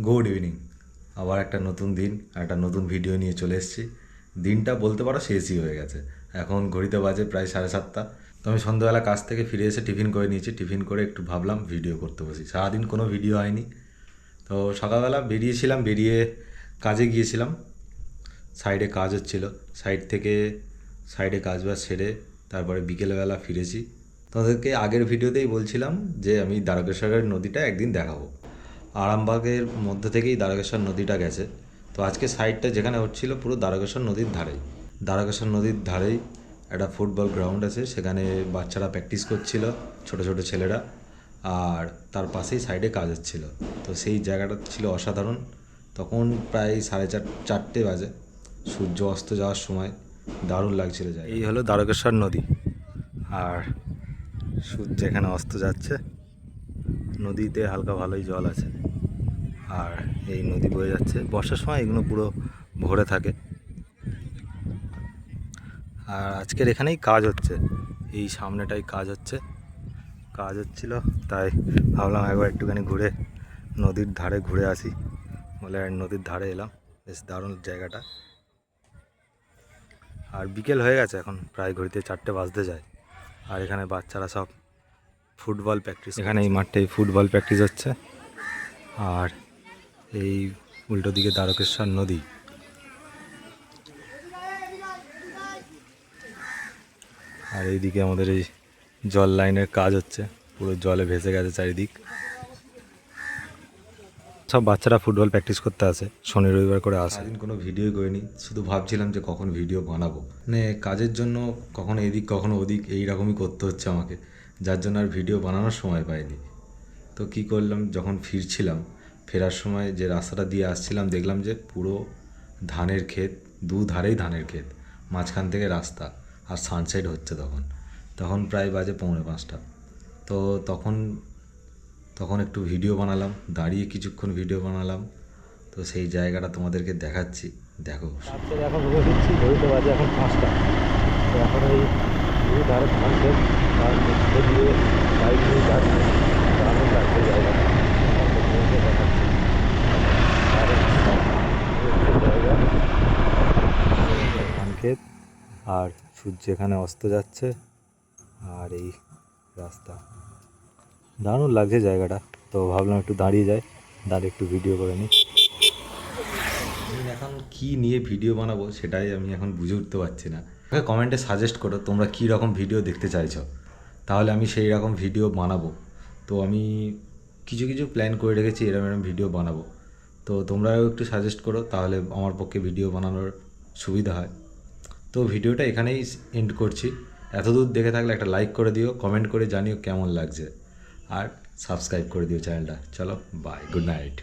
Good evening. আবার একটা নতুন দিন, একটা নতুন ভিডিও নিয়ে চলে এসেছি। দিনটা বলতে পারো শেষই হয়ে গেছে। এখন ঘড়িতে বাজে প্রায় 7:30। তো আমি সন্ধ্যাবেলা কাজ থেকে ফিরে এসে টিফিন করে নিয়েছি। টিফিন করে একটু ভাবলাম ভিডিও করতে বসি। সারাদিন কোনো ভিডিও হয়নি। তো সকালবেলা বেরিয়েছিলাম, বেরিয়ে কাজে গিয়েছিলাম। সাইডে কাজ হচ্ছিল, সাইডে কাজ বাজ সেরে তারপরে বিকেলবেলা ফিরেছি। তোমাদেরকে আগের ভিডিওতেই বলছিলাম যে আমি দ্বারকেশ্বরের নদীটা একদিন দেখাবো। আরামবাগের মধ্যে থেকেই দ্বারকেশ্বর নদীটা গেছে। তো আজকে সাইডটা যেখানে হচ্ছিল পুরো দ্বারকেশ্বর নদীর ধারেই। দ্বারকেশ্বর নদীর ধারেই একটা ফুটবল গ্রাউন্ড আছে, সেখানে বাচ্চারা প্র্যাকটিস করছিল, ছোট ছোট ছেলেরা। আর তার পাশেই সাইডে কাজ হচ্ছিল। তো সেই জায়গাটা ছিল অসাধারণ। তখন প্রায় 4:30 বাজে, সূর্য অস্ত যাওয়ার সময়। দারুণ লাগছিল জায়গা। এই হলো দ্বারকেশ্বর নদী, আর সূর্য এখানে অস্ত যাচ্ছে। নদীতে হালকা ভালোই জল আছে, আর এই নদী বয়ে যাচ্ছে। বর্ষার সময় এগুলো পুরো ভরে থাকে। আর আজকের এখানেই কাজ হচ্ছে, এই সামনেটাই কাজ হচ্ছিল। তাই ভাবলাম একবার একটুখানি ঘুরে নদীর ধারে ঘুরে আসি বলে নদীর ধারে এলাম। বেশ দারুণ জায়গাটা। আর বিকেল হয়ে গেছে, এখন প্রায় ঘড়িতে 4টে বাজতে যায়। আর এখানে বাচ্চারা সব ফুটবল প্র্যাকটিস, এখানে এই মাঠটাই ফুটবল প্র্যাকটিস হচ্ছে। আর এই উল্টো দিকে দ্বারকেশ্বর নদী। আর এইদিকে আমাদের এই জল লাইনের কাজ হচ্ছে, পুরো জলে ভেসে গেছে চারিদিক। সব বাচ্চারা ফুটবল প্র্যাকটিস করতে আসে, শনি রবিবার করে আসে। সারাদিন কোনো ভিডিও করিনি, শুধু ভাবছিলাম যে কখন ভিডিও বানাবো। মানে কাজের জন্য কখনো এদিক কখনো ওদিক এইরকমই করতে হচ্ছে আমাকে, যার জন্য আর ভিডিও বানানোর সময় পাইনি। তো কী করলাম, যখন ফেরার সময় যে রাস্তাটা দিয়ে আসছিলাম, দেখলাম যে পুরো ধানের ক্ষেত, দুধারেই ধানের ক্ষেত, মাঝখান থেকে রাস্তা, আর সানসেট হচ্ছে তখন প্রায় বাজে 4:45। তো তখন একটু ভিডিও বানালাম, দাঁড়িয়ে কিছুক্ষণ ভিডিও বানালাম। তো সেই জায়গাটা তোমাদেরকে দেখাচ্ছি, দেখো। এখন ঘুরে দিচ্ছি, ঘড়িতে বাজে এখন 5টা। তো এখন এই দুধারে ধান ক্ষেত, তার মধ্যে দিয়ে বাইক নিয়ে যাচ্ছি। দারুণ লাগছে জায়গাটা, দেখাচ্ছি। ধান ক্ষেত, আর সূর্য এখানে অস্ত যাচ্ছে, আর এই রাস্তা। দারুণ লাগছে জায়গাটা। তো ভাবলাম একটু দাঁড়িয়ে একটু ভিডিও করে নিই। আমি এখন কী নিয়ে ভিডিও বানাবো সেটাই আমি এখন বুঝে উঠতে পারছি না। আমাকে কমেন্টে সাজেস্ট করো তোমরা কী রকম ভিডিও দেখতে চাইছো, তাহলে আমি সেই রকম ভিডিও বানাবো। তো আমি কিছু প্ল্যান করে রেখেছি, এরকম ভিডিও বানাবো। তো তোমরাও একটু সাজেস্ট করো, তাহলে আমার পক্ষে ভিডিও বানানোর সুবিধা হয়। তো ভিডিওটা এখানেই এন্ড করছি। এতদূর দেখে থাকলে একটা লাইক করে দিও, কমেন্ট করে জানিও কেমন লাগছে, আর সাবস্ক্রাইব করে দিও চ্যানেলটা। চলো, বাই, গুড নাইট।